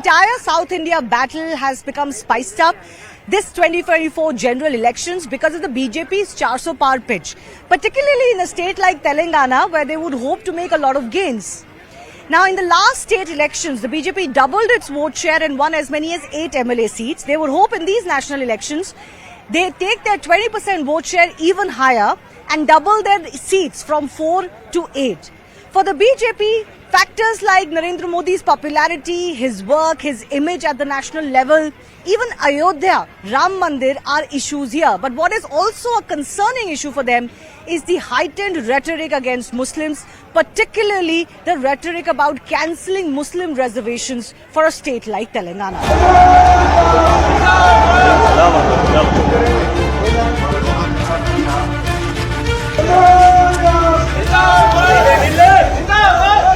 entire South India battle has become spiced up this 2024 general elections because of the BJP's 400 par pitch, particularly in a state like Telangana where they would hope to make a lot of gains. Now, in the last state elections, the BJP doubled its vote share and won as many as 8 MLA seats. They would hope in these national elections they take their 20% vote share even higher and double their seats from 4 to 8. For the BJP, factors like Narendra Modi's popularity, his work, his image at the national level, even Ayodhya, Ram Mandir are issues here. But what is also a concerning issue for them is the heightened rhetoric against Muslims, particularly the rhetoric about cancelling Muslim reservations for a state like Telangana.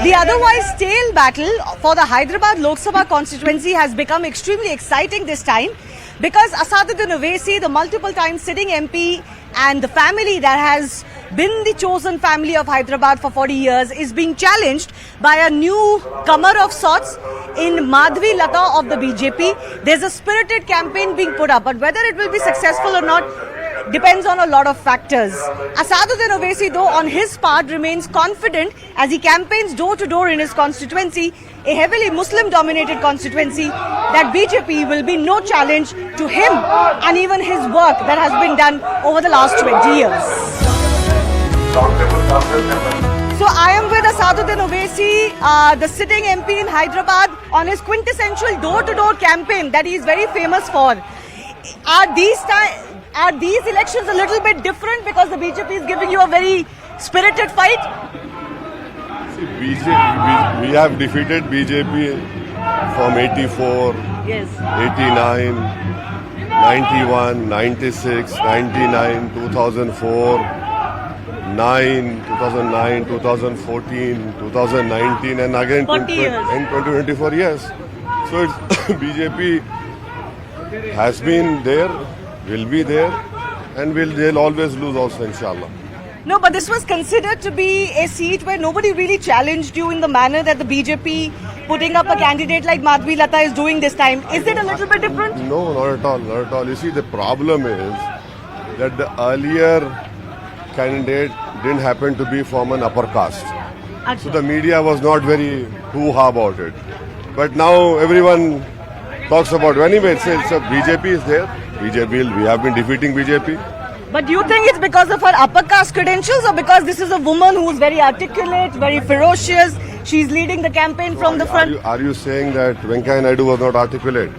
The otherwise stale battle for the Hyderabad Lok Sabha constituency has become extremely exciting this time because Asaduddin Owaisi, the multiple time sitting MP and the family that has been the chosen family of Hyderabad for 40 years is being challenged by a newcomer of sorts in Madhvi Lata of the BJP. There's a spirited campaign being put up, but whether it will be successful or not depends on a lot of factors. Asaduddin Owaisi, though, on his part remains confident as he campaigns door to door in his constituency, a heavily Muslim-dominated constituency, that BJP will be no challenge to him and even his work that has been done over the last 20 years. So I am with Asaduddin Owaisi, the sitting MP in Hyderabad, on his quintessential door-to-door campaign that he is very famous for. Are these elections a little bit different because the BJP is giving you a very spirited fight? See, we have defeated BJP from 84, Yes. 89, 91, 96, 99, 2004, 2009, 2014, 2019 and again 40 years. in 2024 years. So it's BJP has been there, will be there, and they'll always lose also, inshallah. No, but this was considered to be a seat where nobody really challenged you in the manner that the BJP putting up a candidate like Madhvi Lata is doing this time. Is it a little bit different? No, not at all, not at all. You see, the problem is that the earlier candidate didn't happen to be from an upper caste. So the media was not very hoo-ha about it. But now everyone talks about it. Anyway, it's BJP is there. we have been defeating BJP. But do you think it's because of her upper caste credentials or because this is a woman who's very articulate, very ferocious? She's leading the campaign from the front. Are you saying that Venkaiah Naidu was not articulate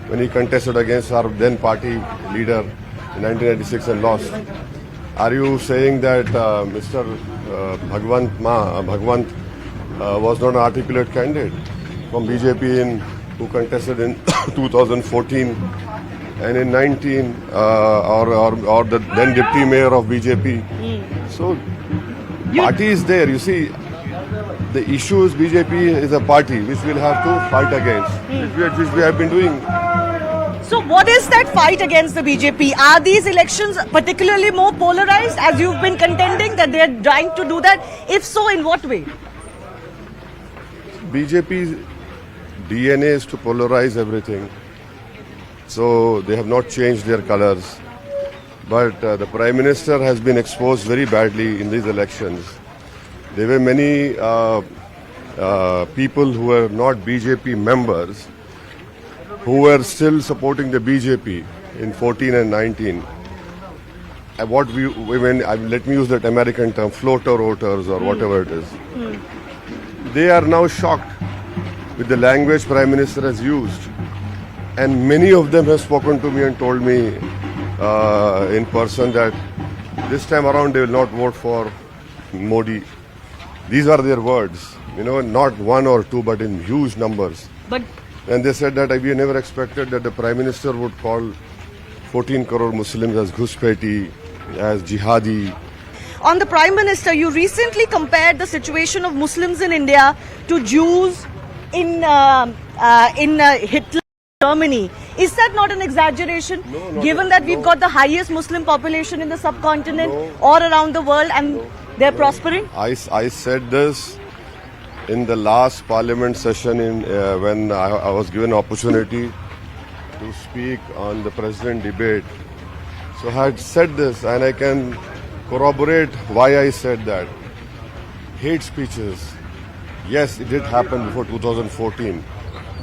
when he contested against our then party leader in 1996 and lost? Are you saying that Mr. Bhagwant was not an articulate candidate from BJP who contested in 2014 and in 19 or the then deputy mayor of BJP? So party is there. You see, the issue is BJP is a party which we'll have to fight against, which we have been doing. So what is that fight against the BJP? Are these elections particularly more polarized as you've been contending that they're trying to do that? If so, in what way? BJP's DNA is to polarize everything. So they have not changed their colors. But the Prime Minister has been exposed very badly in these elections. There were many people who were not BJP members who were still supporting the BJP in 14 and 19. Let me use that American term, floater voters or whatever it is. They are now shocked with the language Prime Minister has used. And many of them have spoken to me and told me in person that this time around they will not vote for Modi. These are their words, not one or two, but in huge numbers. And they said that we never expected that the Prime Minister would call 14 crore Muslims as Ghuspeti, as jihadi. On the Prime Minister, you recently compared the situation of Muslims in India to Jews in Hitler Germany. Is that not an exaggeration? No, given that we've got the highest Muslim population in the subcontinent or around the world and they're prospering? I said this in the last parliament session when I was given opportunity to speak on the president debate. So I had said this, and I can corroborate why I said that. Hate speeches, yes, it did happen before 2014,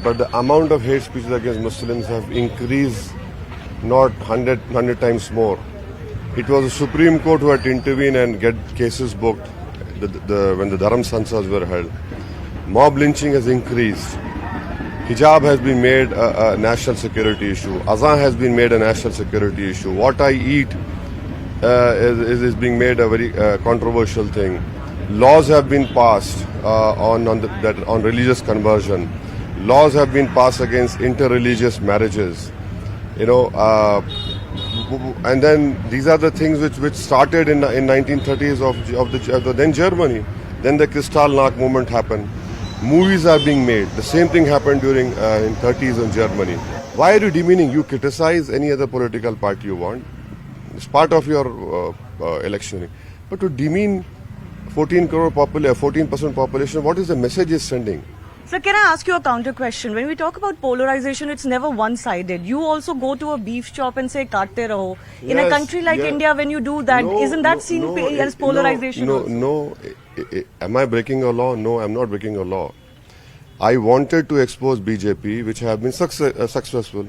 but the amount of hate speeches against Muslims have increased not 100 times more. It was the Supreme Court who had to intervene and get cases booked when the Dharam Sansas were held. Mob lynching has increased. Hijab has been made a national security issue. Azan has been made a national security issue. What I eat is being made a very controversial thing. Laws have been passed on religious conversion. Laws have been passed against interreligious marriages. You know, and then these are the things which started in 1930s of the then Germany. Then the Kristallnacht movement happened. Movies are being made. The same thing happened during in 30s in Germany. Why are you demeaning? You criticize any other political party you want. It's part of your electioning. But to demean 14% population, what is the message it's sending? So can I ask you a counter question? When we talk about polarization, it's never one-sided. You also go to a beef shop and say "Kaatte raho." In a Yes, country like yeah. India, when you do that, isn't that seen as polarization? No. Am I breaking a law? No, I'm not breaking a law. I wanted to expose BJP, which have been successful.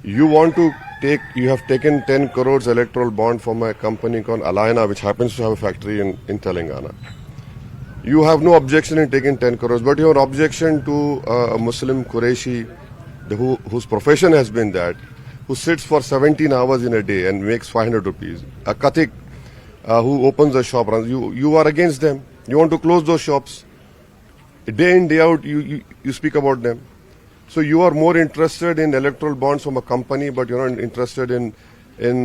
You have taken 10 crores electoral bond from a company called Alayana, which happens to have a factory in Telangana. You have no objection in taking 10 crores, but your objection to a Muslim Qureshi, whose profession has been that, who sits for 17 hours in a day and makes 500 rupees, a Kathik who opens a shop, you are against them. You want to close those shops. Day in, day out, you speak about them. So you are more interested in electoral bonds from a company, but you're not interested in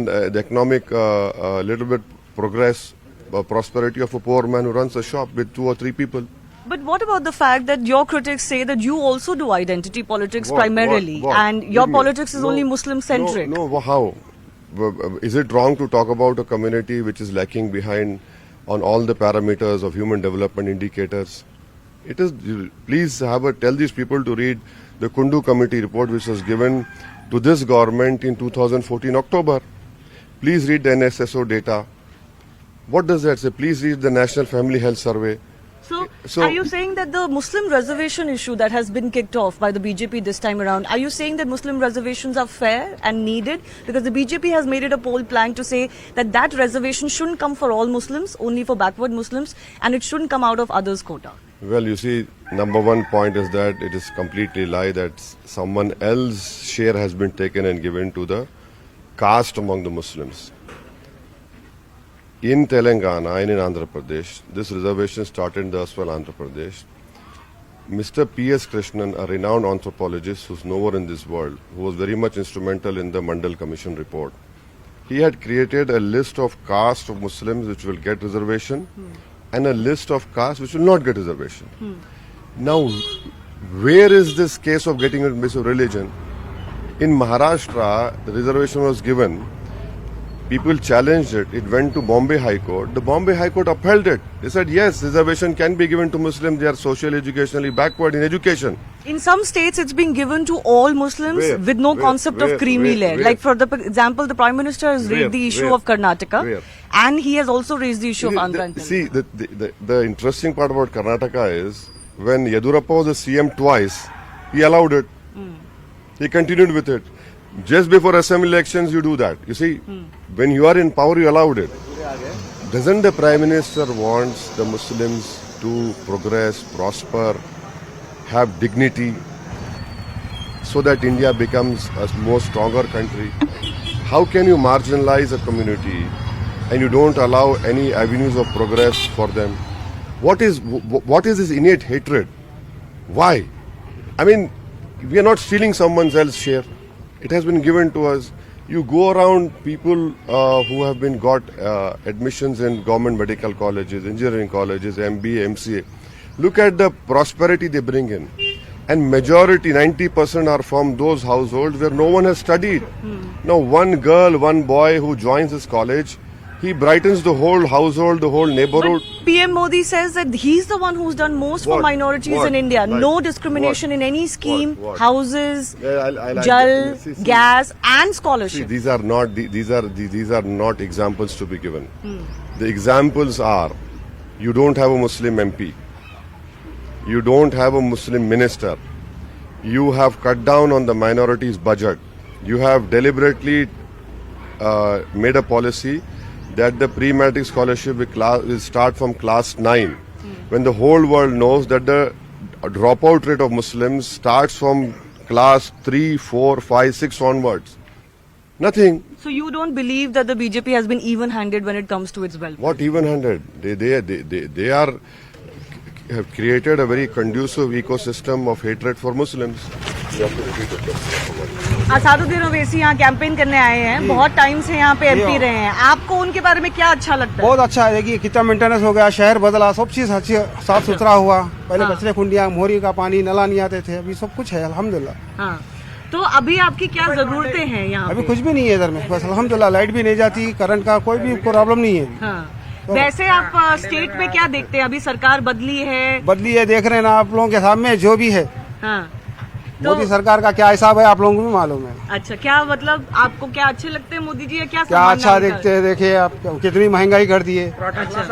the economic little bit progress, prosperity of a poor man who runs a shop with 2 or 3 people. But what about the fact that your critics say that you also do identity politics primarily, What? and your Give me- politics is only Muslim-centric? No, how? Is it wrong to talk about a community which is lacking behind on all the parameters of human development indicators? It is. Please tell these people to read the Kundu Committee report, which was given to this government in 2014 October. Please read the NSSO data. What does that say? Please read the National Family Health Survey. So, are you saying that the Muslim reservation issue that has been kicked off by the BJP this time around, are you saying that Muslim reservations are fair and needed? Because the BJP has made it a poll plank to say that that reservation shouldn't come for all Muslims, only for backward Muslims, and it shouldn't come out of others' quota. Well, you see, number one point is that it is completely lie that someone else's share has been taken and given to the caste among the Muslims. In Telangana and in Andhra Pradesh, this reservation started in the erstwhile Andhra Pradesh. Mr. P.S. Krishnan, a renowned anthropologist who's nowhere in this world, who was very much instrumental in the Mandal Commission report, he had created a list of caste of Muslims which will get reservation and a list of castes which will not get reservation. Now, where is this case of getting a base of religion? In Maharashtra, the reservation was given. People challenged it. It went to Bombay High Court. The Bombay High Court upheld it. They said, yes, reservation can be given to Muslims. They are socially, educationally backward in education. In some states, it's being given to all Muslims with no concept of creamy layer. Like, for the example, the Prime Minister has raised the issue of Karnataka, and he has also raised the issue of Andhra and Telangana. See, the interesting part about Karnataka is when Yedurappa was the CM twice, he allowed it. He continued with it. Just before assembly elections, you do that. You see, when you are in power, you allowed it. Doesn't the Prime Minister want the Muslims to progress, prosper, have dignity, so that India becomes a more stronger country? How can you marginalize a community and you don't allow any avenues of progress for them? What is this innate hatred? Why? I mean, we are not stealing someone else's share. It has been given to us. You go around people who have been got admissions in government medical colleges, engineering colleges, MBA, MCA. Look at the prosperity they bring in. And majority, 90% are from those households where no one has studied. Now, one girl, one boy who joins this college, He brightens the whole household, the whole neighborhood. But PM Modi says that he's the one who's done most for What? minorities What? in India. Like, No discrimination what? in any scheme, What? houses, Yeah, I jal, see, gas, and See, scholarship. these are not examples to be given. The examples are: you don't have a Muslim MP, you don't have a Muslim minister, you have cut down on the minorities budget, you have deliberately made a policy that the pre-matric scholarship will start from class 9, when the whole world knows that the dropout rate of Muslims starts from class 3, 4, 5, 6 onwards. Nothing. So you don't believe that the BJP has been even-handed when it comes to its welfare? What even-handed? They have created a very conducive ecosystem of hatred for Muslims. Asaduddin Owaisi यहाँ campaign करने आए हैं, बहुत time से यहाँ पे MP रहे हैं, आपको उनके बारे में क्या अच्छा लगता है? बहुत अच्छा है। देखिए कितना मेंटेनेंस हो गया, शहर बदला, सब चीज अच्छी साफ सुथरा हुआ। पहले कचरे खुंडियां, मोरी का पानी, नला नहीं आते थे, अभी सब कुछ है अल्हम्दुलिल्लाह। हाँ, तो अभी आपकी क्या जरूरतें हैं यहाँ अभी पे? कुछ भी नहीं है इधर में, बस अल्हम्दुलिल्लाह। लाइट भी नहीं जाती, करंट का कोई भी प्रॉब्लम नहीं है। हाँ। वैसे आप स्टेट में क्या देखते हैं? अभी सरकार बदली है। बदली है, देख रहे हैं ना आप लोगों के सामने जो भी है। हाँ, मोदी सरकार का क्या हिसाब है आप लोगों को भी मालूम है। अच्छा, क्या मतलब आपको क्या अच्छे लगते हैं मोदी जी, या क्या क्या सामान अच्छा लाने का? देखते हैं, देखिए आप कितनी महंगाई कर दी है। अच्छा,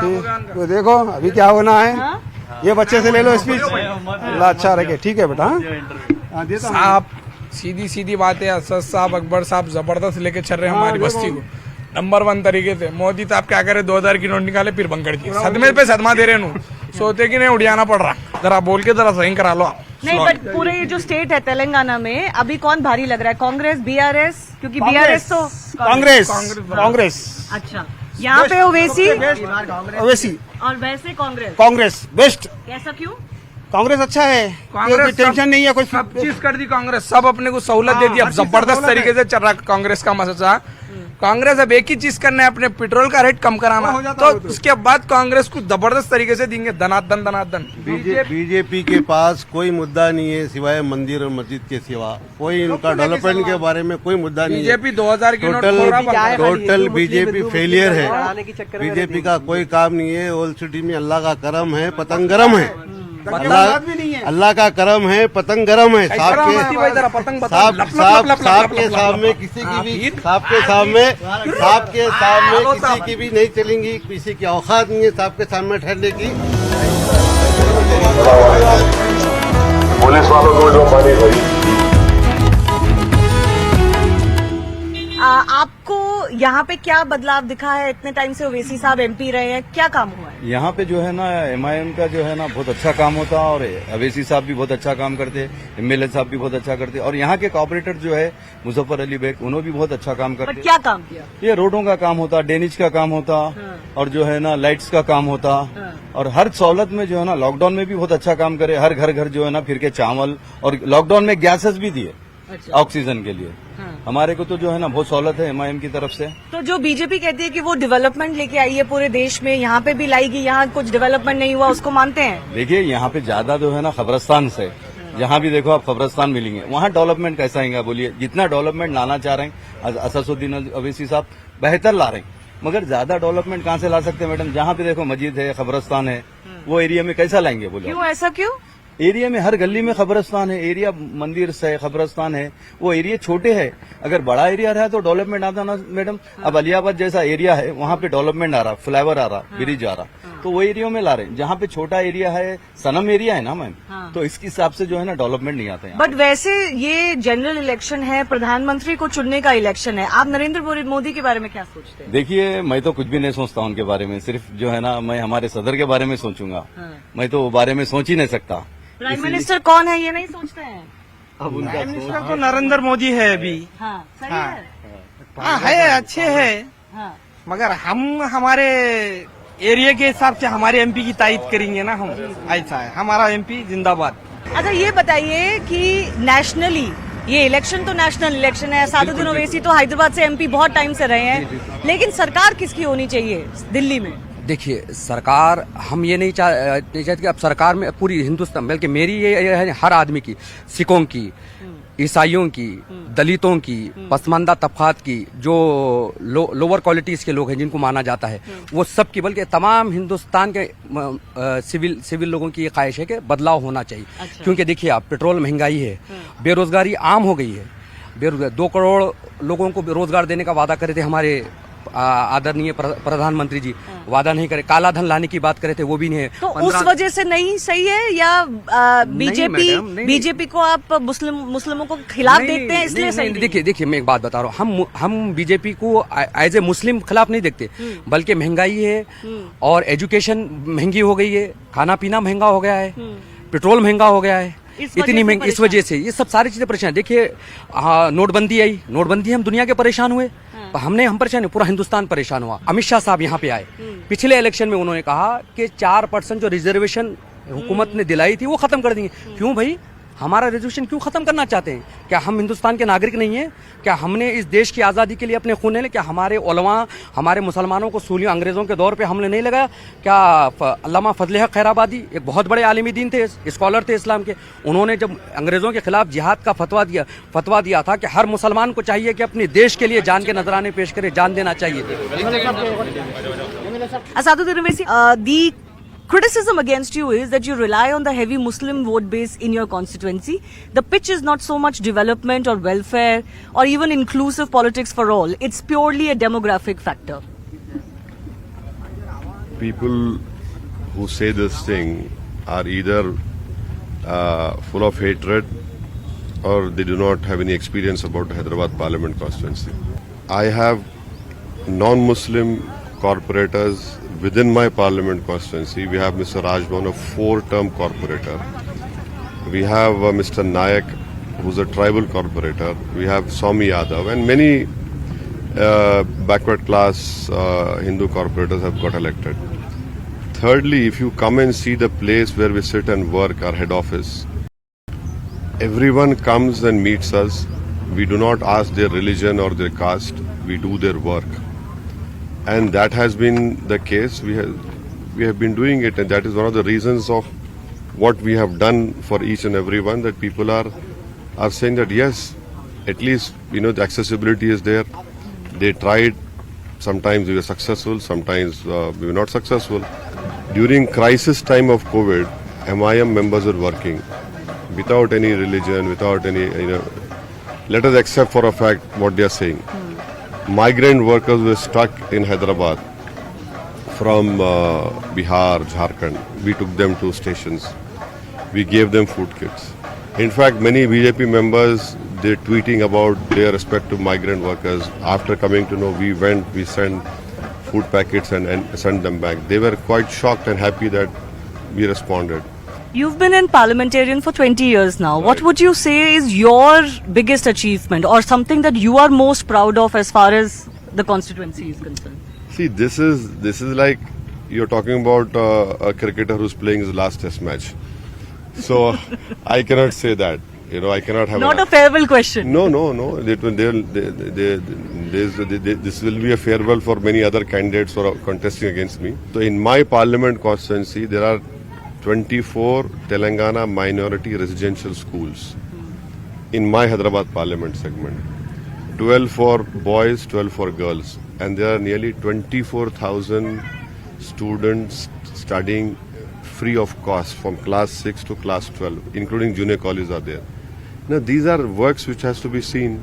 तो देखो अभी क्या होना है। हाँ? ये बच्चे से ले लो स्पीच, अल्लाह अच्छा रखे। ठीक है बेटा। हाँ, देता हूँ। आप सीधी सीधी बात है। असद साहब, अकबर साहब जबरदस्त लेके चल रहे हैं हमारी बस्ती को नंबर 1 तरीके से। मोदी तो आप क्या करे, 2000 की नोट निकाले फिर बंकड़ दिए, सदमे पे सदमा दे रहे नु, सोते कि नहीं उड़ियाना पड़ रहा। जरा बोल के जरा सही करा लो आप। नहीं, बट पूरे ये जो स्टेट है तेलंगाना में, अभी कौन भारी लग रहा है? कांग्रेस, बीआरएस? क्योंकि बीआरएस तो कांग्रेस। अच्छा, यहाँ पे ओवैसी ओवैसी और वैसे कांग्रेस। कांग्रेस बेस्ट। कैसा क्यों? कांग्रेस अच्छा है, कांग्रेस टेंशन नहीं है, कोई सब चीज कर दी कांग्रेस, सब अपने को सहूलत दे दी। अब हर चीज से जबरदस्त सहूलत तरीके से चल रहा कांग्रेस का मसला। कांग्रेस अब एक ही चीज करना है, अपने पेट्रोल का रेट कम हो कराना, जाता है तो वो तो। उसके बाद कांग्रेस को जबरदस्त तरीके से देंगे धनाधन धनाधन। बीजेपी के पास कोई मुद्दा नहीं है सिवाय मंदिर और मस्जिद के सिवा। कोई इनका डेवलपमेंट के बारे में कोई मुद्दा नहीं है। बीजेपी 2000 की नोट खोरा बंद कर- टोटल बीजेपी फेलियर है। बीजेपी का कोई काम नहीं है। ओल्ड सिटी में अल्लाह का करम है, पतंग गरम है। अल्लाह का करम है, पतंग गरम है। ऐसा रहमती भाई, जरा पतंग बता। लप, लप, लप, लप, लप, सांप के लप, लप, सामने लप। किसी हाँ, की भी फिर? सांप के सामने किसी की भी नहीं चलेंगी, किसी की औकात नहीं है सांप के सामने ठहरने की। पुलिस वालों को जो पानी भाई। आपको यहाँ पे क्या बदलाव दिखा है? इतने टाइम से ओवैसी साहब एमपी रहे हैं, क्या काम हुआ है? यहाँ पे जो है ना एमआईएम का जो है ना बहुत अच्छा काम होता, और अवैसी साहब भी बहुत अच्छा काम करते, एमएलए साहब भी बहुत अच्छा करते, और यहाँ के कॉर्पोरेटर जो है मुजफ्फर अली बेग, उन्होंने भी बहुत अच्छा काम बट करते। क्या काम किया? ये रोडों का काम होता, ड्रेनेज का काम होता, और जो है ना लाइट्स का काम होता, और हर सहूलत में जो है ना लॉकडाउन में भी बहुत अच्छा काम करे। हर घर घर जो है ना फिर के चावल, और लॉकडाउन में गैसेस भी दिए ऑक्सीजन के लिए। हमारे को तो जो है ना बहुत सहूलत है एमआईएम की तरफ से। तो जो बीजेपी कहती है कि वो डेवलपमेंट लेके आई है पूरे देश में, यहाँ पे भी लाएगी, यहाँ कुछ डेवलपमेंट नहीं हुआ, उसको मानते हैं? देखिए यहाँ पे ज्यादा जो है ना खबरस्तान से, जहाँ भी देखो आप खबरस्तान मिलेंगे, वहाँ डेवलपमेंट कैसा आएगा बोलिए? जितना डेवलपमेंट लाना चाह रहे हैं असदुद्दीन ओवैसी साहब बेहतर ला रहे हैं, मगर ज्यादा डेवलपमेंट कहाँ से ला सकते हैं मैडम? जहाँ पे देखो मस्जिद है, खबरस्तान है, वो एरिया में कैसा लाएंगे बोलिए? क्यों, ऐसा क्यों? एरिया में हर गली में खबरस्तान है, एरिया मंदिर से खबरस्तान है, वो एरिया छोटे है। अगर बड़ा एरिया रहा तो डेवलपमेंट आता ना मैडम। अब अलियाबाद जैसा एरिया है, वहाँ पे डेवलपमेंट आ रहा, फ्लाईओवर आ रहा, ब्रिज आ रहा, तो वो एरिया में ला रहे हैं। जहाँ पे छोटा एरिया है, सनम एरिया है ना मैम, तो इसके हिसाब से जो है ना डेवलपमेंट नहीं आता है। बट वैसे ये जनरल इलेक्शन है, प्रधानमंत्री को चुनने का इलेक्शन है, आप नरेंद्र मोदी के बारे में क्या सोचते हैं? देखिए मैं तो कुछ भी नहीं सोचता उनके बारे में, सिर्फ जो है ना मैं हमारे सदर के बारे में सोचूंगा। मैं तो वो बारे में सोच ही नहीं सकता। प्राइम मिनिस्टर कौन है ये नहीं सोचते हैं? अब उनका मिनिस्टर तो नरेंद्र मोदी है अभी। हाँ, सही है। हाँ है, अच्छे है, हाँ, मगर हम हमारे एरिया के हिसाब से हमारे एमपी की तारीफ करेंगे ना हम। ऐसा है, हमारा एमपी जिंदाबाद। अच्छा ये बताइए कि नेशनली ये इलेक्शन तो नेशनल इलेक्शन है, सादुद्दीन ओवैसी तो हैदराबाद से एमपी बहुत टाइम से रहे हैं, लेकिन सरकार किसकी होनी चाहिए दिल्ली में? देखिए सरकार, हम ये नहीं चाहते कि अब सरकार में पूरी हिंदुस्तान, बल्कि मेरी ये है हर आदमी की, सिखों की, ईसाइयों की, दलितों की, पसमानदा तबकात की, जो लोअर क्वालिटीज के लोग हैं जिनको माना जाता है, वो सब की, बल्कि तमाम हिंदुस्तान के सिविल लोगों की ये ख्वाहिश है कि बदलाव होना चाहिए। क्योंकि देखिए आप, पेट्रोल महंगाई है, बेरोजगारी आम हो गई है। 2 करोड़ लोगों को रोजगार देने का वादा करे थे हमारे आदरणीय प्रधानमंत्री जी, वादा नहीं करे। काला धन लाने की बात करे थे, वो भी नहीं है। तो उस वजह से नहीं सही है, या बीजेपी को आप मुस्लिमों को खिलाफ देखते हैं इसलिए सही नहीं? देखिए मैं एक बात बता रहा हूँ, हम बीजेपी को एज ए मुस्लिम खिलाफ नहीं देखते, बल्कि महंगाई है और एजुकेशन महंगी हो गई है, खाना पीना महंगा हो गया है, पेट्रोल महंगा हो गया है, इतनी महंगी, इस वजह से ये सब सारी चीजें परेशान। देखिए नोटबंदी आई, नोटबंदी हम दुनिया के परेशान हुए, हम परेशान, पूरा हिंदुस्तान परेशान हुआ। अमित शाह साहब यहाँ पे आए, पिछले इलेक्शन में उन्होंने कहा कि 4% जो रिजर्वेशन हुकूमत ने दिलाई थी वो खत्म कर देंगे। क्यों भाई, हमारा रिजर्वेशन क्यों खत्म करना चाहते हैं? क्या हम हिंदुस्तान के नागरिक नहीं है? क्या हमने इस देश की आज़ादी के लिए अपने खून ने, क्या हमारे उलमा, हमारे मुसलमानों को सूलियों अंग्रेजों के दौर पे हमने नहीं लगाया? क्या अल्लामा फजल हक खैराबादी एक बहुत बड़े आलिमी दीन थे, स्कॉलर थे इस्लाम के, उन्होंने जब अंग्रेजों के खिलाफ जिहाद का फतवा दिया था कि हर मुसलमान को चाहिए कि अपने देश के लिए जान के नजराने पेश करे, जान देना चाहिए। Asaduddin Owaisi, the criticism against you is that you rely on the heavy Muslim vote base in your constituency. The pitch is not so much development or welfare or even inclusive politics for all. It's purely a demographic factor. People who say this thing are either full of hatred or they do not have any experience about the Hyderabad Parliament constituency. I have non-Muslim corporators within my parliament constituency. We have Mr. Rajban, a 4-term corporator. We have Mr. Nayak, who's a tribal corporator. We have Swami Yadav, and many backward class Hindu corporators have got elected. Thirdly, if you come and see the place where we sit and work, our head office, everyone comes and meets us. We do not ask their religion or their caste. We do their work. And that has been the case. We have been doing it, and that is one of the reasons of what we have done for each and every one, that people are saying that yes, at least the accessibility is there. They tried. Sometimes we were successful, sometimes we were not successful. During crisis time of COVID, MIM members were working without any religion, without any let us accept for a fact what they are saying. Migrant workers were stuck in Hyderabad from Bihar, Jharkhand. We took them to stations. We gave them food kits. In fact, many BJP members, they're tweeting about their respective migrant workers. After coming to know, we sent food packets and sent them back. They were quite shocked and happy that we responded. You've been in parliamentarian for 20 years now. Right. What would you say is your biggest achievement or something that you are most proud of as far as the constituency is concerned? See, this is like you're talking about a cricketer who's playing his last test match. So I cannot say that. I cannot have. Not a farewell question. No. This will be a farewell for many other candidates who are contesting against me. So in my parliament constituency, there are 24 Telangana minority residential schools in my Hyderabad parliament segment. 12 for boys, 12 for girls. And there are nearly 24,000 students studying free of cost from class 6 to class 12, including junior colleges are there. Now, these are works which has to be seen.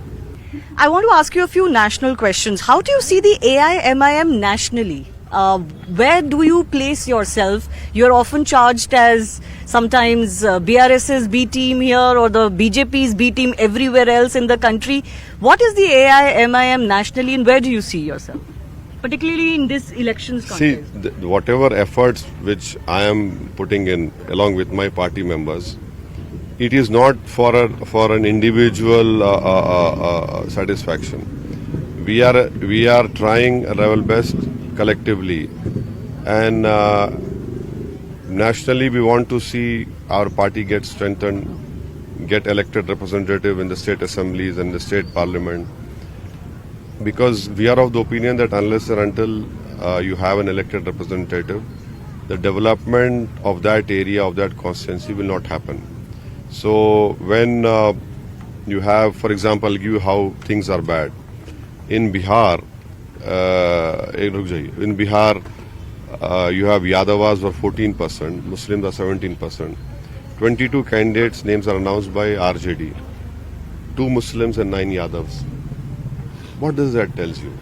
I want to ask you a few national questions. How do you see the AIMIM nationally? Where do you place yourself? You're often charged as sometimes BRS's B team here or the BJP's B team everywhere else in the country. What is the AIMIM nationally, and where do you see yourself? Particularly in this elections context. See, whatever efforts which I am putting in along with my party members, it is not for an individual satisfaction. We are trying our level best collectively, and nationally we want to see our party get strengthened, get elected representative in the state assemblies and the state parliament, because we are of the opinion that unless and until you have an elected representative, the development of that area, of that constituency will not happen. So when You have, for example, I'll give you how things are bad. In Bihar, you have Yadavas were 14%, Muslims are 17%. 22 candidates' names are announced by RJD. 2 Muslims and 9 Yadavs. What does that tell you?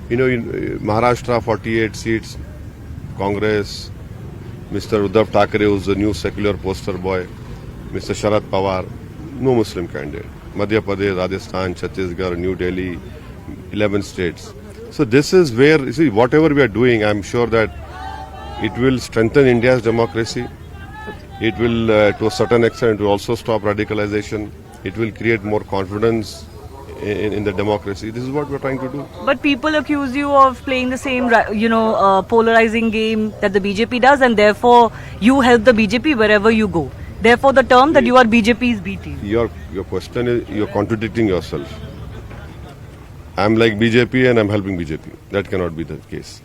You know, in Maharashtra, 48 seats, Congress, Mr. Uddhav Thackeray, who's the new secular poster boy, Mr. Sharad Pawar, no Muslim candidate. Madhya Pradesh, Rajasthan, Chhattisgarh, New Delhi, 11 states. So this is where, you see, whatever we are doing, I'm sure that it will strengthen India's democracy. It will, to a certain extent, it will also stop radicalization. It will create more confidence in the democracy. This is what we're trying to do. But people accuse you of playing the same, polarizing game that the BJP does, and therefore you help the BJP wherever you go. Therefore, the term that you are BJP's B team. Your question is, you're contradicting yourself. I'm like BJP and I'm helping BJP. That cannot be the case.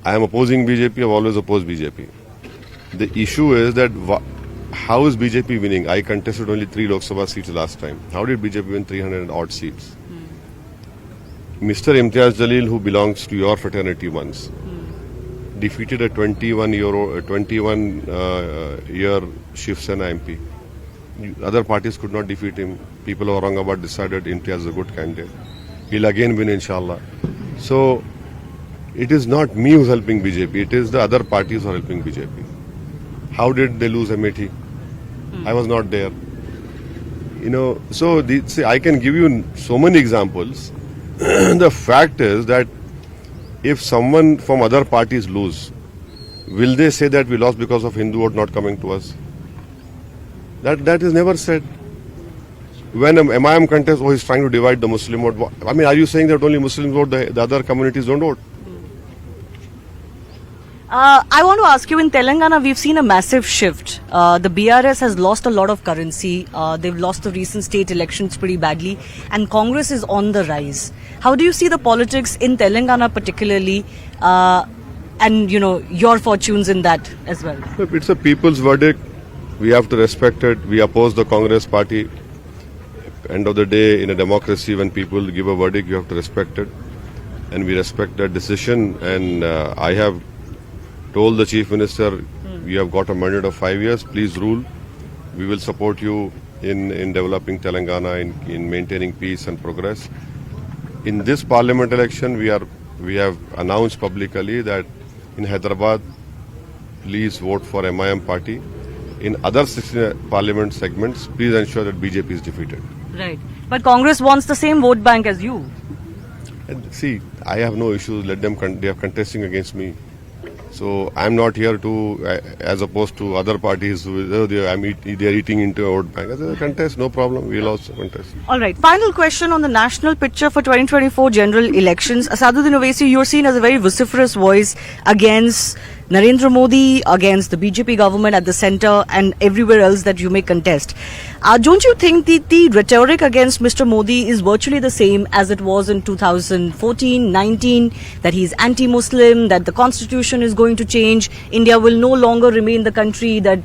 I am opposing BJP. I've always opposed BJP. The issue is that how is BJP winning? I contested only 3 Lok Sabha seats last time. How did BJP win 300 odd seats? Mr. Imtiaz Jalil, who belongs to your fraternity once, defeated a 21-year Shiv Sena MP. Other parties could not defeat him. People of Aurangabad decided Imtiaz is a good candidate. He'll again win, inshallah. So, it is not me who's helping BJP. It is the other parties who are helping BJP. How did they lose Amethi? I was not there. You know, so see, I can give you so many examples. The fact is that if someone from other parties lose, will they say that we lost because of Hindu vote not coming to us? That is never said. When MIM contests, he's trying to divide the Muslim vote. I mean, are you saying that only Muslims vote, the other communities don't vote? I want to ask you, in Telangana, we've seen a massive shift. The BRS has lost a lot of currency. They've lost the recent state elections pretty badly. And Congress is on the rise. How do you see the politics in Telangana particularly? And, your fortunes in that as well? Look, it's a people's verdict. We have to respect it. We oppose the Congress party. End of the day, in a democracy, when people give a verdict, you have to respect it. And we respect that decision. And I have told the Chief Minister, you have got a mandate of 5 years, please rule. We will support you in developing Telangana, in maintaining peace and progress. In this parliament election, we have announced publicly that in Hyderabad, please vote for MIM party. In other 16 parliament segments, please ensure that BJP is defeated. Right. But Congress wants the same vote bank as you. And see, I have no issues. Let them, they are contesting against me. So I'm not here to, as opposed to other parties, they are eating into a vote bank. As a contest, no problem. We'll also contest. All right. Final question on the national picture for 2024 general elections. Asaduddin Owaisi, you're seen as a very vociferous voice against Narendra Modi, against the BJP government at the centre and everywhere else that you may contest. Don't you think the rhetoric against Mr. Modi is virtually the same as it was in 2014-19, that he's anti-Muslim, that the constitution is going to change, India will no longer remain the country that,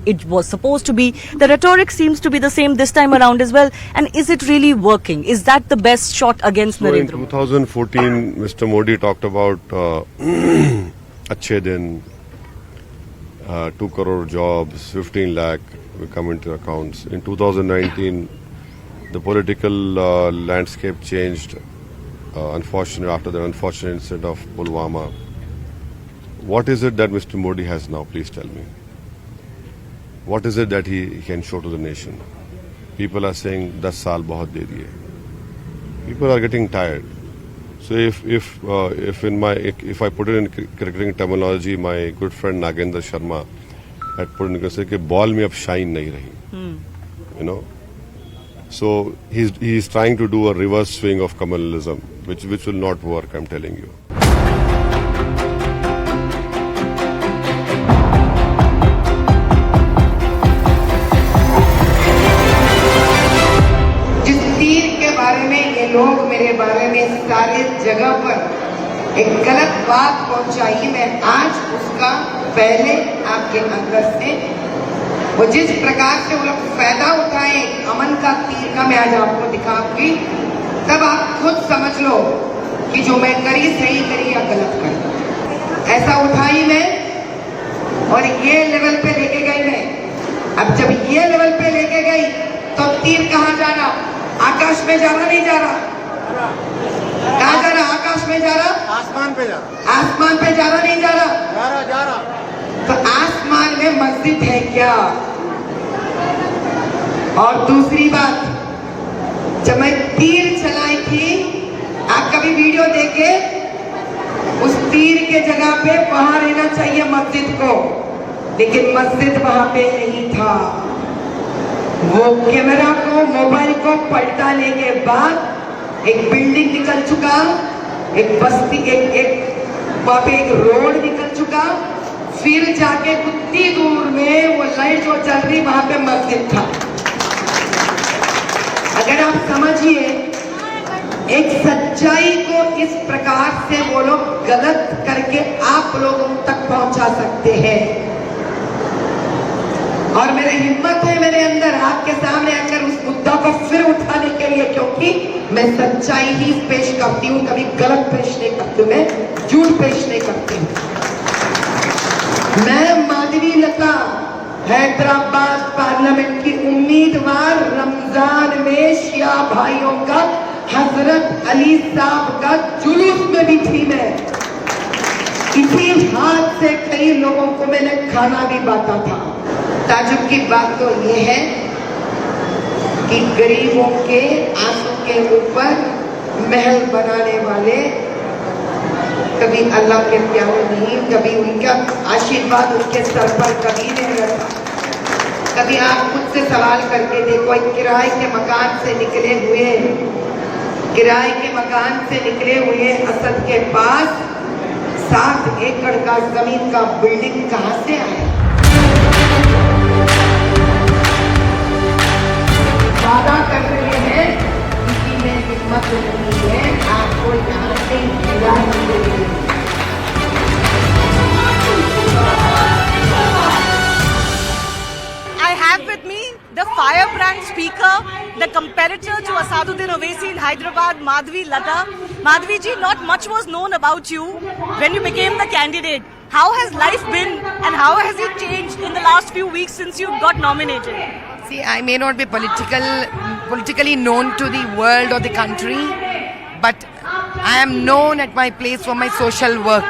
it was supposed to be? The rhetoric seems to be the same this time around as well. And is it really working? Is that the best shot against Narendra Modi? In 2014, Mr. Modi talked about Achhe Din, 2 crore jobs, 15 lakh will come into accounts. In 2019, the political landscape changed, unfortunately, after the unfortunate incident of Pulwama. What is it that Mr. Modi has now? Please tell me. What is it that he can show to the nation? People are saying, 10 saal bahut de diye. People are getting tired. So if I put it in cricketing terminology, my good friend Nagendra Sharma had put it in say कि ball में अब shine नहीं रही, So he's trying to do a reverse swing of Kamalism, which will not work. I'm telling you. लोग मेरे बारे में सारे जगह पर एक गलत बात पहुंचाई, मैं आज उसका पहले आपके अंदर से वो जिस प्रकार से वो लोग फायदा उठाए अमन का तीर का मैं आज आपको दिखाऊंगी, तब आप खुद समझ लो कि जो मैं करी सही करी या गलत करी। ऐसा उठाई मैं और ये लेवल पे लेके गई मैं। अब जब ये लेवल पे लेके गई तो तीर कहाँ जा रहा? आकाश में जा रहा, नहीं जा रहा? कहाँ जा रहा? आकाश में जा रहा, आसमान पे जा आसमान पे जा रहा, नहीं जा रहा? जा रहा। तो आसमान में मस्जिद है क्या? और दूसरी बात, जब मैं तीर चलाई थी, आप कभी वीडियो देखे, उस तीर के जगह पे वहां रहना चाहिए मस्जिद को, लेकिन मस्जिद वहां पे नहीं था। वो कैमरा को, मोबाइल को पलटाने के बाद एक बिल्डिंग निकल चुका, एक बस्ती, एक वहां पे एक रोड निकल चुका, फिर जाके उतनी दूर में वो लाइट जो चल रही वहां पे मस्जिद था। अगर आप समझिए, एक सच्चाई को इस प्रकार से वो लोग गलत करके आप लोगों तक पहुंचा सकते हैं। और मेरी हिम्मत है मेरे अंदर आपके सामने आकर उस मुद्दा को फिर उठाने के लिए, क्योंकि मैं सच्चाई ही पेश करती हूँ, कभी गलत पेश नहीं करती हूँ, मैं झूठ पेश नहीं करती हूँ। मैं माधवी लता, हैदराबाद पार्लियामेंट की उम्मीदवार, रमजान में शिया भाइयों का, हजरत अली साहब का जुलूस में भी थी मैं। इसी हाथ से कई लोगों को मैंने खाना भी बांटा था। ताजुब की बात तो ये है कि गरीबों के आंसू के ऊपर महल बनाने वाले कभी अल्लाह के प्यारे नहीं, कभी उनका आशीर्वाद उनके सर पर कभी नहीं रहता। कभी आप खुद से सवाल करके देखो, एक किराए के मकान से निकले हुए, किराए के मकान से निकले हुए असद के पास 7 एकड़ का जमीन का बिल्डिंग कहां से आया? वादा कर रहे हैं, किसी में हिम्मत नहीं है आपको यहाँ से गिराने के लिए। I have with me the firebrand speaker, the competitor to Asaduddin Owaisi in Hyderabad, Madhvi Lata. Madhvi ji, not much was known about you when you became the candidate. How has life been and how has it changed in the last few weeks since you got nominated? See, I may not be politically known to the world or the country, but I am known at my place for my social work.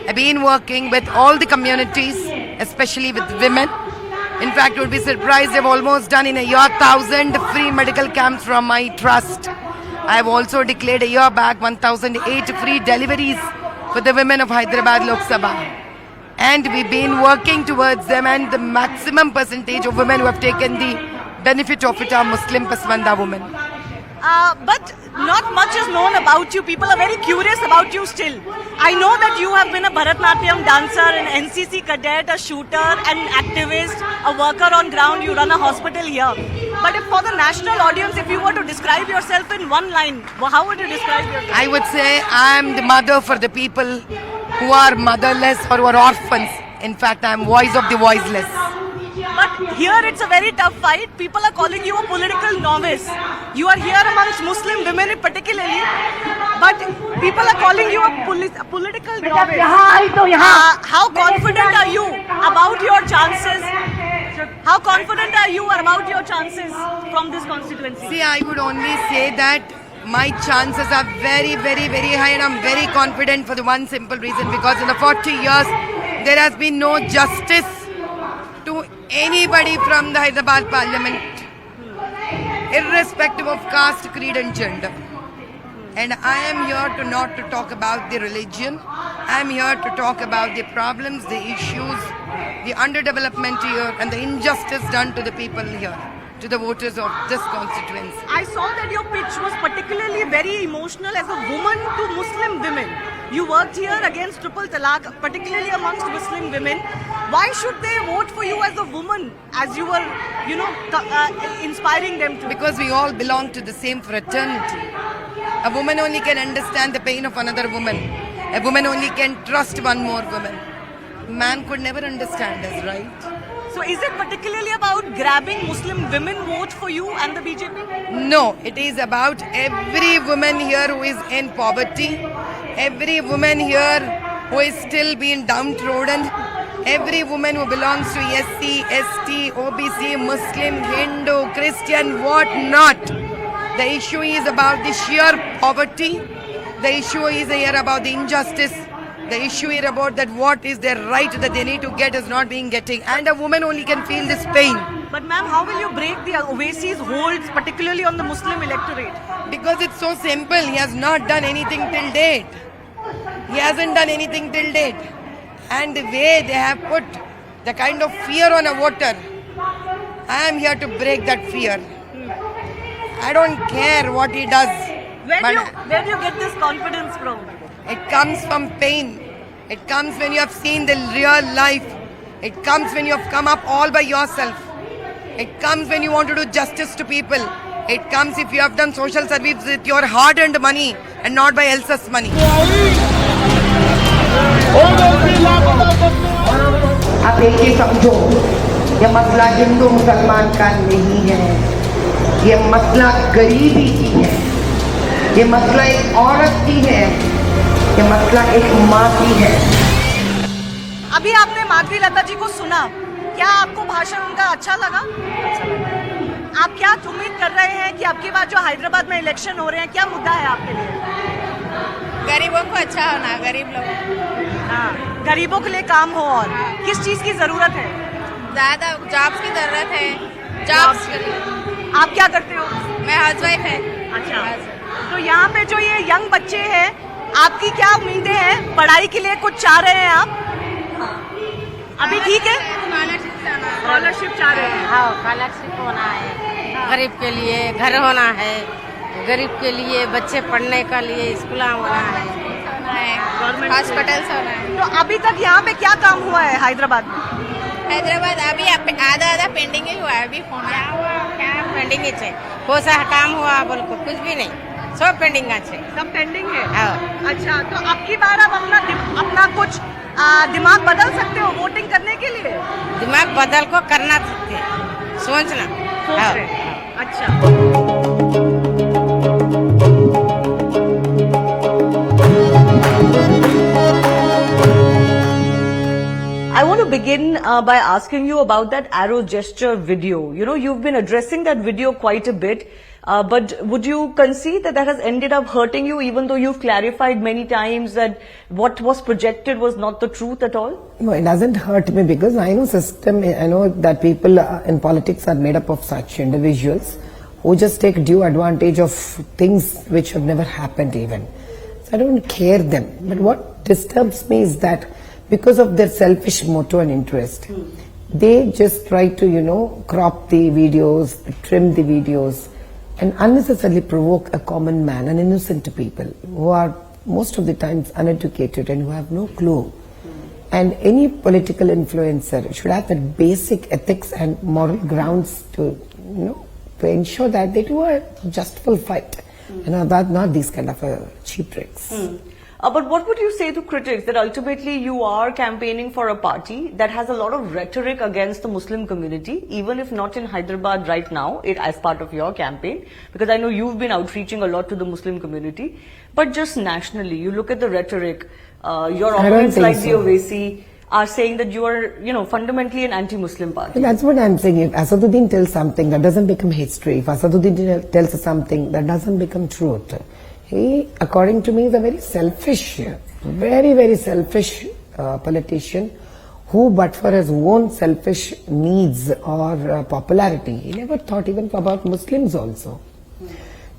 I've been working with all the communities, especially with women. In fact, you would be surprised, I've almost done in a year 1,000 free medical camps from my trust. I've also declared a year back 1,008 free deliveries for the women of Hyderabad Lok Sabha. And we've been working towards them, and the maximum percentage of women who have taken the benefit of it are Muslim Pasmanda women. But not much is known about you. People are very curious about you still. I know that you have been a Bharatnatyam dancer, an NCC cadet, a shooter, an activist, a worker on ground. You run a hospital here. But if for the national audience, if you were to describe yourself in one line, how would you describe yourself? I would say I am the mother for the people who are motherless or who are orphans. In fact, I am voice of the voiceless. But here it's a very tough fight. People are calling you a political novice. You are here amongst Muslim women particularly, but people are calling you a political novice. How confident are you about your chances? How confident are you about your chances from this constituency? See, I would only say that my chances are very, very, very high, and I'm very confident for the one simple reason, because in the 40 years there has been no justice to anybody from the Hyderabad Parliament, irrespective of caste, creed and gender. And I am here to not to talk about the religion. I am here to talk about the problems, the issues, the underdevelopment here and the injustice done to the people here, to the voters of this constituency. I saw that your pitch was particularly very emotional as a woman to Muslim women. You worked here against triple talaq, particularly amongst Muslim women. Why should they vote for you as a woman, as you were, inspiring them to? Because we all belong to the same fraternity. A woman only can understand the pain of another woman. A woman only can trust one more woman. Man could never understand us, right? So is it particularly about grabbing Muslim women vote for you and the BJP? No, it is about every woman here who is in poverty, every woman here who is still being downtrodden, every woman who belongs to SC, ST, OBC, Muslim, Hindu, Christian, what not. The issue is about the sheer poverty. The issue is here about the injustice. The issue here about that what is their right that they need to get is not being getting. And a woman only can feel this pain. But ma'am, how will you break the Owaisi's holds, particularly on the Muslim electorate? Because it's so simple. He has not done anything till date. He hasn't done anything till date. And the way they have put the kind of fear on a voter, I am here to break that fear. I don't care what he does. Where do you get this confidence from? It comes from pain. It comes when you have seen the real life. It comes when you have come up all by yourself. It comes when you want to do justice to people. It comes if you have done social service with your hard-earned money and not by else's money. आप एक ही समझो, ये मसला हिंदू मुसलमान का नहीं है, ये मसला गरीबी की है, ये मसला एक औरत की है, ये मसला एक माँ की है। अभी आपने माधवी लता जी को सुना, क्या आपको भाषण उनका अच्छा लगा? आप क्या उम्मीद कर रहे हैं कि आपके बाद जो हैदराबाद में इलेक्शन हो रहे हैं, क्या मुद्दा है आपके लिए? गरीबों को अच्छा होना, गरीब लोग, हाँ, गरीबों के लिए काम हो। और किस चीज की जरूरत है? ज्यादा जॉब्स की जरूरत है। जॉब्स आप क्या करते हो? मैं हाउसवाइफ है। अच्छा, तो यहाँ पे जो ये यंग बच्चे हैं, आपकी क्या उम्मीदें हैं? पढ़ाई के लिए कुछ चाह रहे हैं आप? अभी ठीक है, स्कॉलरशिप चाह रहे हैं। हाँ, स्कॉलरशिप होना है, गरीब के लिए घर होना है, गरीब के लिए बच्चे पढ़ने का लिए स्कूल होना है, हॉस्पिटल्स होना है। तो अभी तक यहाँ पे क्या काम हुआ है हैदराबाद में? हैदराबाद अभी आधा पेंडिंग ही हुआ है, अभी होना क्या पेंडिंग है, कोई सा काम हुआ बोल को कुछ भी नहीं, सब पेंडिंग है, सब पेंडिंग है। हाँ। अच्छा, तो अब की बार आप अपना कुछ दिमाग बदल सकते हो वोटिंग करने के लिए? दिमाग बदल को करना सकते, सोचना। सोच रहे हैं। अच्छा, I want to begin by asking you about that arrow gesture video. You know, you've been addressing that video quite a bit, but would you concede that that has ended up hurting you, even though you've clarified many times that what was projected was not the truth at all? No, it doesn't hurt me because I know that people in politics are made up of such individuals who just take due advantage of things which have never happened even. So I don't care them. But what disturbs me is that because of their selfish motto and interest, they just try to, crop the videos, trim the videos, and unnecessarily provoke a common man and innocent people who are most of the times uneducated and who have no clue. And any political influencer should have that basic ethics and moral grounds to, to ensure that they do a justful fight. Not these kind of cheap tricks. But what would you say to critics that ultimately you are campaigning for a party that has a lot of rhetoric against the Muslim community, even if not in Hyderabad right now, as part of your campaign? Because I know you've been outreaching a lot to the Muslim community, but just nationally, you look at the rhetoric, your opponents like the Owaisi are saying that you are, fundamentally an anti-Muslim party. And that's what I'm saying. If Asaduddin tells something, that doesn't become history. If Asaduddin tells something, that doesn't become truth. He, according to me, is a very selfish, very, very selfish politician who, but for his own selfish needs or popularity, he never thought even about Muslims also.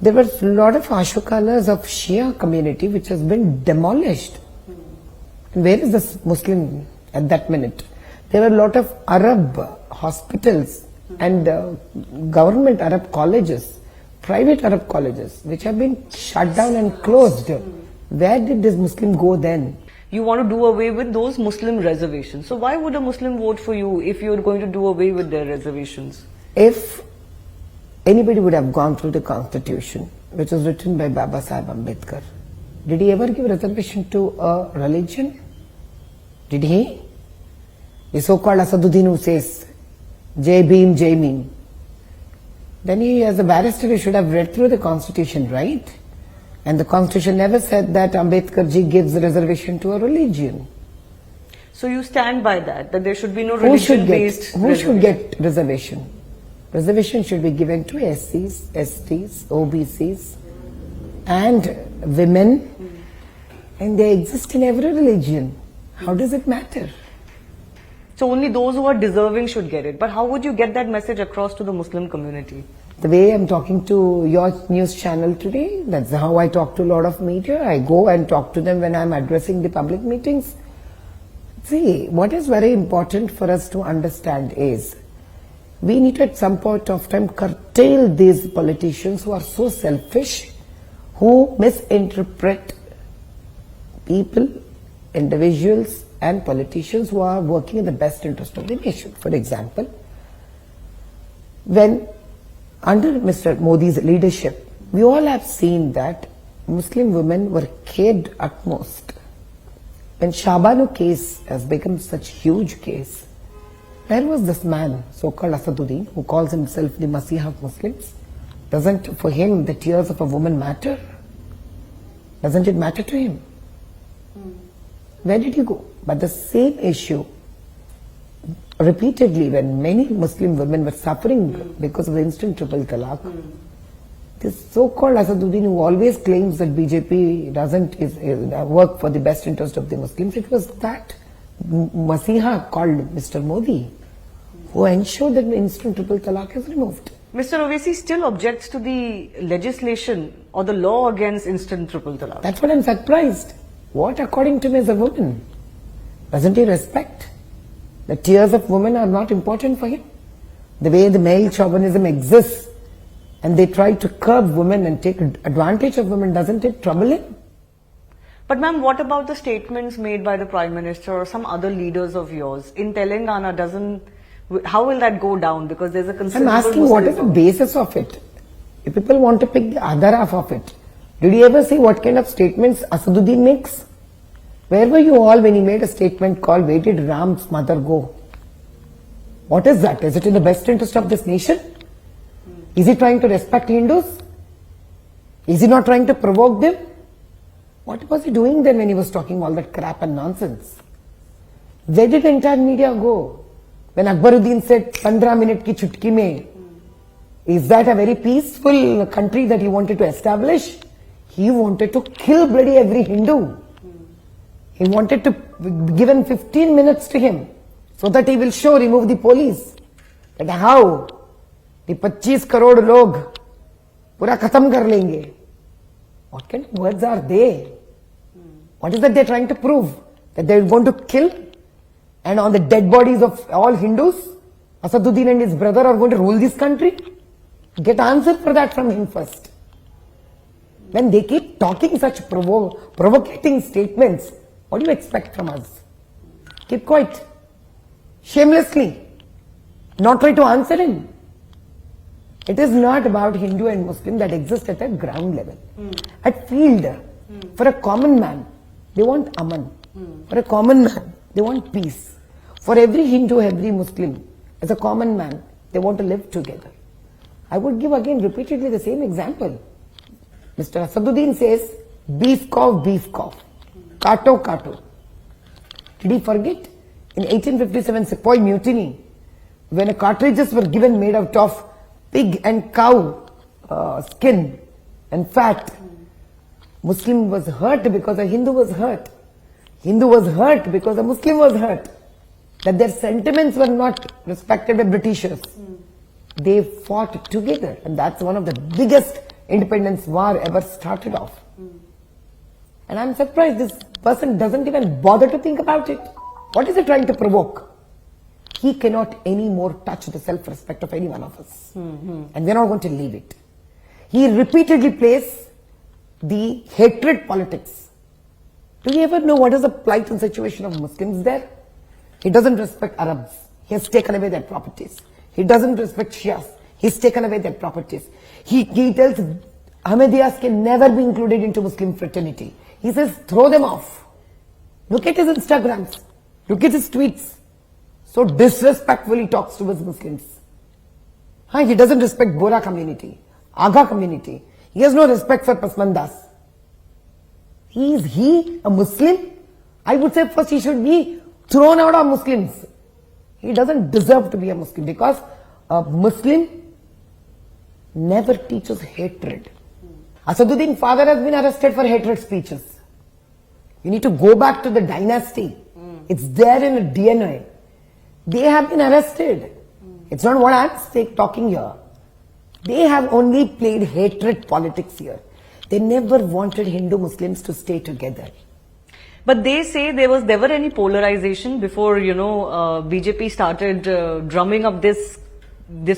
There were a lot of Ashokanas of Shia community which has been demolished. And where is this Muslim at that minute? There were a lot of Arab hospitals and government Arab colleges, private Arab colleges, which have been shut down and closed. Where did this Muslim go then? You want to do away with those Muslim reservations. So why would a Muslim vote for you if you're going to do away with their reservations? If anybody would have gone through the constitution, which was written by Baba Sahib Ambedkar, did he ever give reservation to a religion? Did he? The so-called Asaduddin who says Jai Bhim, Jai Meme. Then he, as a barrister, he should have read through the constitution, right? And the constitution never said that Ambedkar ji gives reservation to a religion. So you stand by that there should be no Who should religion-based get reservation? Reservation should be given to SCs, STs, OBCs and women, and they exist in every religion. How does it matter? So only those who are deserving should get it. But how would you get that message across to the Muslim community? The way I'm talking to your news channel today, that's how I talk to a lot of media. I go and talk to them when I'm addressing the public meetings. See, what is very important for us to understand is, we need to at some point of time curtail these politicians who are so selfish, who misinterpret people, individuals and politicians who are working in the best interest of the nation. For example, when under Mr. Modi's leadership, we all have seen that Muslim women were cared utmost. When Shabanu case has become such huge case, where was this man, so-called Asaduddin, who calls himself the Masiha of Muslims? Doesn't for him the tears of a woman matter? Doesn't it matter to him? Where did he go? But the same issue, repeatedly, when many Muslim women were suffering because of the instant triple talaq, this so-called Asaduddin, who always claims that BJP doesn't work for the best interest of the Muslims, it was that Masiha called Mr. Modi who ensured that the instant triple talaq is removed. Mr. Owaisi still objects to the legislation or the law against instant triple talaq. That's what I'm surprised. What, according to me, is a woman? Doesn't he respect? The tears of women are not important for him. The way the male chauvinism exists and they try to curb women and take advantage of women, doesn't it trouble him? But ma'am, what about the statements made by the Prime Minister or some other leaders of yours? In Telangana, how will that go down? Because there's a considerable I'm asking, Muslim what is the basis of it? If people want to pick the other half of it, did you ever see what kind of statements Asaduddin makes? Where were you all when he made a statement called, "Where did Ram's mother go"? What is that? Is it in the best interest of this nation? Is he trying to respect Hindus? Is he not trying to provoke them? What was he doing then when he was talking all that crap and nonsense? Where did the entire media go? When Akbaruddin said 15 minute ki chutki mein, is that a very peaceful country that he wanted to establish? He wanted to kill bloody every Hindu. He wanted to give him 15 minutes to him so that he will remove the police. That how the 25 crore log pura khatam kar lenge. What kind of words are they? What is that they're trying to prove? That they're going to kill, and on the dead bodies of all Hindus, Asaduddin and his brother are going to rule this country? Get answer for that from him first. When they keep talking such provocating statements, what do you expect from us? Keep quiet. Shamelessly. Not try to answer him. It is not about Hindu and Muslim that exist at a ground level. At field, for a common man, they want Aman. For a common man, they want peace. For every Hindu, every Muslim, as a common man, they want to live together. I would give again repeatedly the same example. Mr. Asaduddin says, beef cow, kato, kato. Did he forget? In 1857 Sepoy Mutiny, when cartridges were given made out of pig and cow skin and fat, Muslim was hurt because a Hindu was hurt. Hindu was hurt because a Muslim was hurt. That their sentiments were not respected by Britishers. They fought together, and that's one of the biggest independence war ever started off. And I'm surprised this person doesn't even bother to think about it. What is he trying to provoke? He cannot anymore touch the self-respect of any one of us. And we're not going to leave it. He repeatedly plays the hatred politics. Do you ever know what is the plight and situation of Muslims there? He doesn't respect Arabs. He has taken away their properties. He doesn't respect Shias. He's taken away their properties. He tells Ahmadiyyas can never be included into Muslim fraternity. He says, throw them off. Look at his Instagrams. Look at his tweets. so disrespectfully talks towards Muslims. He doesn't respect Bora community, Agha community. He has no respect for Pasmandas. Is he a Muslim? I would say first he should be thrown out of Muslims. He doesn't deserve to be a Muslim because a Muslim never teaches hatred. Asaduddin father has been arrested for hatred speeches. You need to go back to the dynasty. It's there in the DNA. They have been arrested. It's not what I'm talking here. They have only played hatred politics here. They never wanted Hindu Muslims to stay together. But they say there was never any polarization before, BJP started drumming up this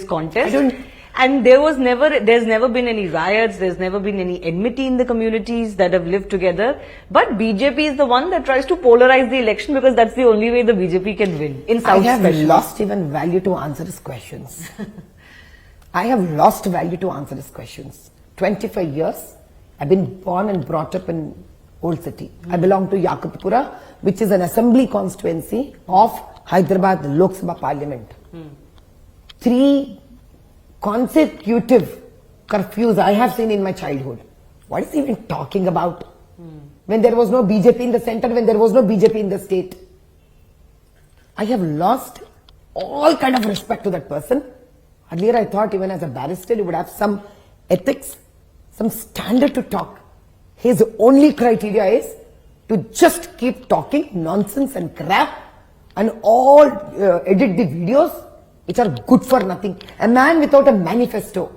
contest. And there's never been any riots, there's never been any enmity in the communities that have lived together. But BJP is the one that tries to polarize the election because that's the only way the BJP can win. In South I have especially. lost even value to answer his questions. I have lost value to answer his questions. 25 years, I've been born and brought up in Old City. I belong to Yakutpura, which is an assembly constituency of Hyderabad Lok Sabha Parliament. 3 consecutive curfews I have seen in my childhood. What is he even talking about? When there was no BJP in the center, when there was no BJP in the state. I have lost all kind of respect to that person. Earlier I thought even as a barrister he would have some ethics, some standard to talk. His only criteria is to just keep talking nonsense and crap and all edit the videos which are good for nothing. A man without a manifesto.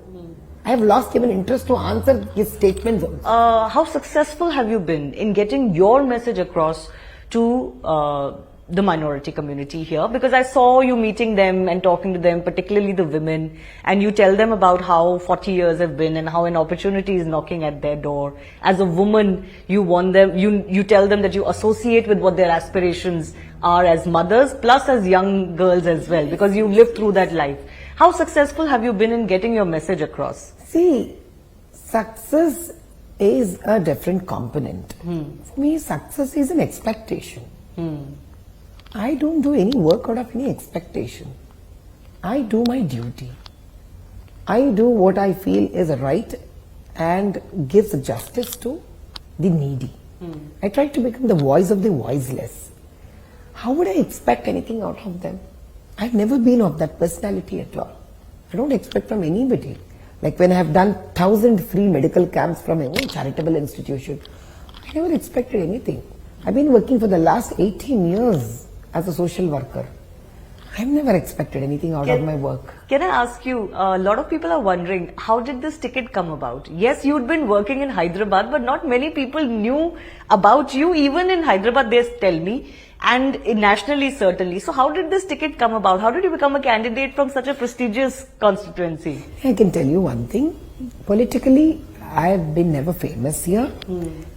I have lost even interest to answer his statements. How successful have you been in getting your message across to the minority community here? Because I saw you meeting them and talking to them, particularly the women, and you tell them about how 40 years have been and how an opportunity is knocking at their door. As a woman, you want them, you tell them that you associate with what their aspirations are as mothers, plus as young girls as well, because you lived through that life. How successful have you been in getting your message across? See, success is a different component. For me, success is an expectation. I don't do any work out of any expectation. I do my duty. I do what I feel is right and gives justice to the needy. I try to become the voice of the voiceless. How would I expect anything out of them? I've never been of that personality at all. I don't expect from anybody. Like when I have done 1,000 free medical camps from any charitable institution, I never expected anything. I've been working for the last 18 years as a social worker. I've never expected anything out of my work. Can I ask you, a lot of people are wondering, how did this ticket come about? Yes, you'd been working in Hyderabad, but not many people knew about you, even in Hyderabad, they tell me, and nationally certainly. So how did this ticket come about? How did you become a candidate from such a prestigious constituency? I can tell you one thing. Politically, I have been never famous here.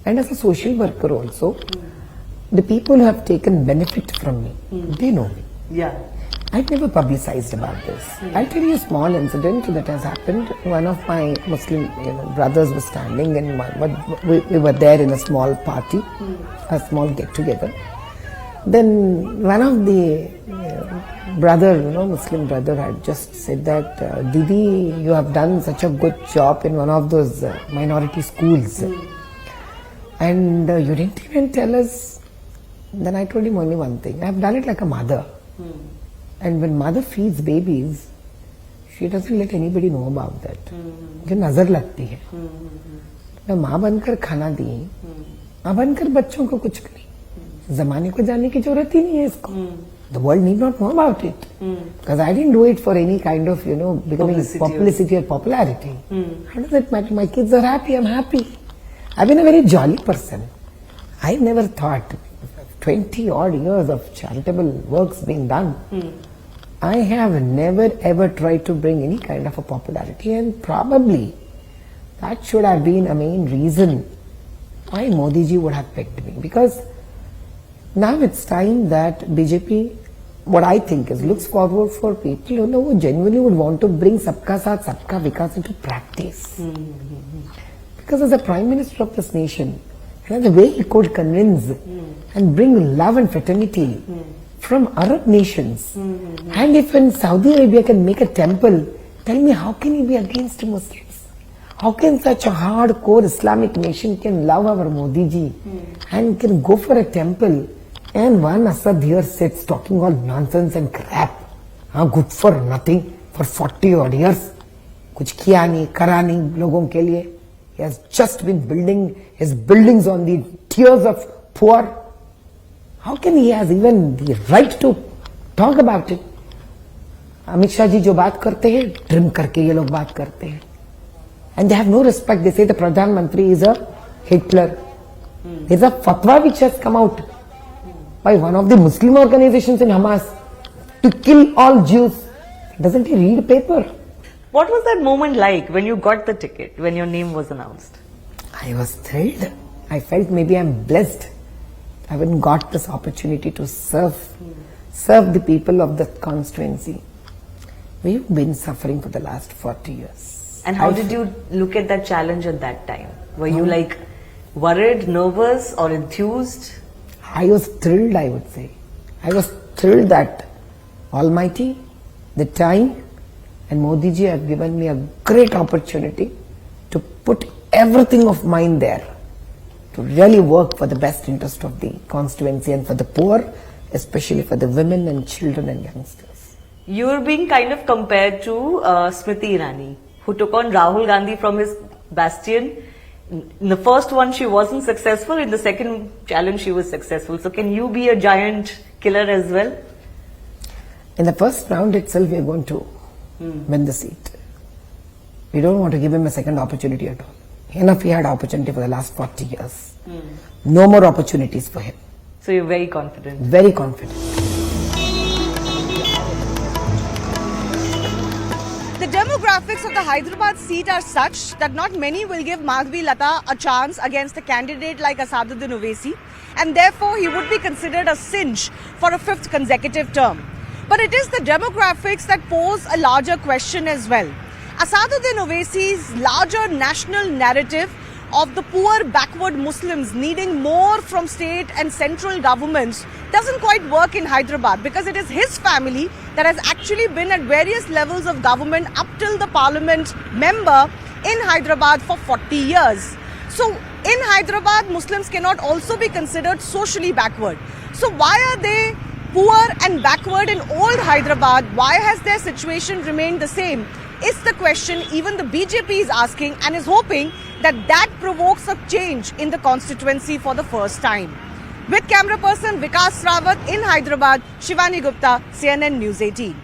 And as a social worker also, the people who have taken benefit from me, they know me. Yeah. I've never publicized about this. I'll tell you a small incident that has happened. One of my Muslim brothers was standing and we were there in a small party, a small get-together. Then one of the Muslim brother had just said that, Didi, you have done such a good job in one of those minority schools. And you didn't even tell us. Then I told him only one thing. I have done it like a mother. And when mother feeds babies, she doesn't let anybody know about that. मुझे नजर लगती है. मैं माँ बनकर खाना दी, माँ बनकर बच्चों को कुछ नहीं. जमाने को जानने की जरूरत ही नहीं है इसको. The world need not know about it. Because I didn't do it for any kind of, becoming publicity or popularity. How does it matter? My kids are happy, I'm happy. I've been a very jolly person. I never thought 20 odd years of charitable works being done. I have never ever tried to bring any kind of a popularity, and probably that should have been a main reason why Modi ji would have picked me. Because now it's time that BJP, what I think is, looks forward for people who genuinely would want to bring Sabka Saath, Sabka Vikas into practice. Because as a Prime Minister of this nation, the way he could convince and bring love and fraternity from Arab nations. And if in Saudi Arabia can make a temple, tell me how can he be against Muslims? How can such a hardcore Islamic nation can love our Modi ji and can go for a temple, and one Assad here sits talking all nonsense and crap, good for nothing for 40 odd years, कुछ किया नहीं, करा नहीं लोगों के लिए. He has just been building his buildings on the tears of poor. How can he has even the right to talk about it? Amit Shah ji जो बात करते हैं, ट्रिम करके ये लोग बात करते हैं. And they have no respect. They say the Pradhan Mantri is a Hitler. There's a fatwa which has come out by one of the Muslim organizations in Hamas to kill all Jews. Doesn't he read paper? What was that moment like when you got the ticket, when your name was announced? I was thrilled. I felt maybe I'm blessed. I haven't got this opportunity to serve the people of the constituency. We've been suffering for the last 40 years. And how did you look at that challenge at that time? Were you like worried, nervous or enthused? I was thrilled, I would say. I was thrilled that Almighty, the time, and Modi ji have given me a great opportunity to put everything of mine there, to really work for the best interest of the constituency and for the poor, especially for the women and children and youngsters. You were being kind of compared to Smriti Irani, who took on Rahul Gandhi from his bastion. In the first one she wasn't successful, in the second challenge she was successful. So can you be a giant killer as well? In the first round itself we are going to win the seat. We don't want to give him a second opportunity at all. Enough he had opportunity for the last 40 years. No more opportunities for him. So you're very confident? Very confident. The demographics of the Hyderabad seat are such that not many will give Madhvi Lata a chance against a candidate like Asaduddin Owaisi, and therefore he would be considered a cinch for a fifth consecutive term. But it is the demographics that pose a larger question as well. Asaduddin Owaisi's larger national narrative of the poor backward Muslims needing more from state and central governments doesn't quite work in Hyderabad, because it is his family that has actually been at various levels of government up till the parliament member in Hyderabad for 40 years. So in Hyderabad, Muslims cannot also be considered socially backward. So why are they poor and backward in old Hyderabad? Why has their situation remained the same? Is the question even the BJP is asking, and is hoping that provokes a change in the constituency for the first time. With camera person Vikas Rawat in Hyderabad, Shivani Gupta, CNN News 18.